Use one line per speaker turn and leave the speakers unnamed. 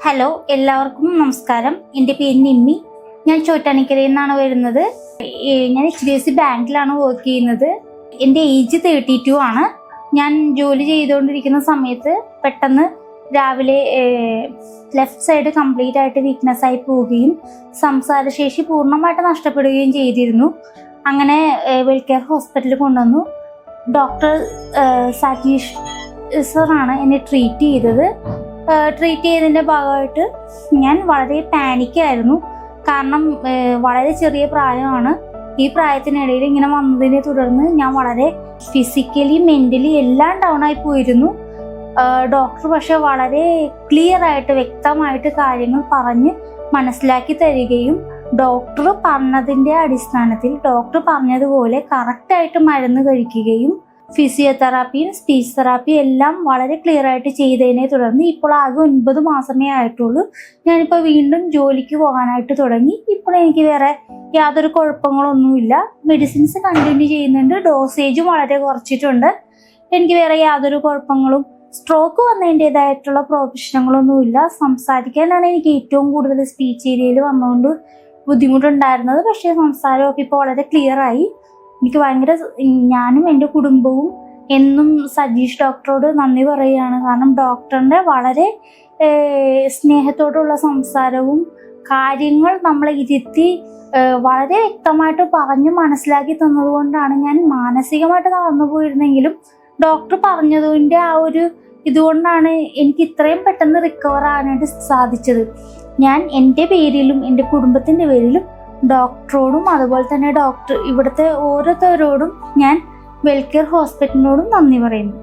Hello, എല്ലാവർക്കും നമസ്കാരം. എൻ്റെ പേര് നിമ്മി. ഞാൻ ചോറ്റാനിക്കരയിൽ നിന്നാണ് വരുന്നത്. ഞാൻ HDFC ബാങ്കിലാണ് വർക്ക് ചെയ്യുന്നത്. എൻ്റെ ഏജ് 32 ആണ്. ഞാൻ ജോലി ചെയ്തുകൊണ്ടിരിക്കുന്ന സമയത്ത് പെട്ടെന്ന് രാവിലെ ലെഫ്റ്റ് സൈഡ് കംപ്ലീറ്റ് ആയിട്ട് വീക്ക്നെസ് ആയി പോവുകയും സംസാരശേഷി പൂർണ്ണമായിട്ട് നഷ്ടപ്പെടുകയും ചെയ്തിരുന്നു. അങ്ങനെ വെൽകെയർ ഹോസ്പിറ്റലിൽ കൊണ്ടുവന്നു. ഡോക്ടർ സജീഷ് സാറാണ് എന്നെ ട്രീറ്റ് ചെയ്തത്. ട്രീറ്റ് ചെയ്തതിൻ്റെ ഭാഗമായിട്ട് ഞാൻ വളരെ പാനിക്കായിരുന്നു. കാരണം വളരെ ചെറിയ പ്രായമാണ്. ഈ പ്രായത്തിനിടയിൽ ഇങ്ങനെ വന്നതിനെ തുടർന്ന് ഞാൻ വളരെ ഫിസിക്കലി മെൻ്റലി എല്ലാം ഡൗൺ ആയി പോയിരുന്നു. ഡോക്ടർ പക്ഷെ വളരെ ക്ലിയർ ആയിട്ട് വ്യക്തമായിട്ട് കാര്യങ്ങൾ പറഞ്ഞ് മനസ്സിലാക്കി തരികയും ഡോക്ടർ പറഞ്ഞതിൻ്റെ അടിസ്ഥാനത്തിൽ ഡോക്ടർ പറഞ്ഞതുപോലെ കറക്റ്റായിട്ട് മരുന്ന് കഴിക്കുകയും ഫിസിയോതെറാപ്പിയും സ്പീച്ച് തെറാപ്പിയും എല്ലാം വളരെ ക്ലിയർ ആയിട്ട് ചെയ്തതിനെ തുടർന്ന് ഇപ്പോൾ ആകെ 9 മാസമേ ആയിട്ടുള്ളൂ. ഞാനിപ്പോൾ വീണ്ടും ജോലിക്ക് പോകാനായിട്ട് തുടങ്ങി. ഇപ്പോൾ എനിക്ക് വേറെ യാതൊരു കുഴപ്പങ്ങളൊന്നുമില്ല. മെഡിസിൻസ് കണ്ടിന്യൂ ചെയ്യുന്നുണ്ട്. ഡോസേജും വളരെ കുറച്ചിട്ടുണ്ട്. എനിക്ക് വേറെ യാതൊരു കുഴപ്പങ്ങളും സ്ട്രോക്ക് വന്നതിൻ്റെതായിട്ടുള്ള പ്രശ്നങ്ങളൊന്നുമില്ല. സംസാരിക്കാനാണ് എനിക്ക് ഏറ്റവും കൂടുതൽ സ്പീച്ച് ഏരിയയിൽ വന്നുകൊണ്ട് ബുദ്ധിമുട്ടുണ്ടായിരുന്നത്. പക്ഷേ സംസാരമൊക്കെ ഇപ്പോൾ വളരെ ക്ലിയറായി. എനിക്ക് ഭയങ്കര, ഞാനും എൻ്റെ കുടുംബവും എന്നും സജീഷ് ഡോക്ടറോട് നന്ദി പറയുകയാണ്. കാരണം ഡോക്ടറിൻ്റെ വളരെ സ്നേഹത്തോടുള്ള സംസാരവും കാര്യങ്ങൾ നമ്മളെ ഇരുത്തി വളരെ വ്യക്തമായിട്ട് പറഞ്ഞ് മനസ്സിലാക്കി തന്നതുകൊണ്ടാണ് ഞാൻ മാനസികമായിട്ട് തളർന്നു പോയിരുന്നെങ്കിലും ഡോക്ടർ പറഞ്ഞതിൻ്റെ ആ ഒരു ഇതുകൊണ്ടാണ് എനിക്ക് ഇത്രയും പെട്ടെന്ന് റിക്കവർ ആകാനായിട്ട് സാധിച്ചത്. ഞാൻ എൻ്റെ പേരിലും എൻ്റെ കുടുംബത്തിൻ്റെ പേരിലും ഡോക്ടറോടും അതുപോലെ തന്നെ ഇവിടുത്തെ ഓരോരുത്തരോടും ഞാൻ വെൽകെയർ ഹോസ്പിറ്റലിനോടും നന്ദി പറയുന്നു.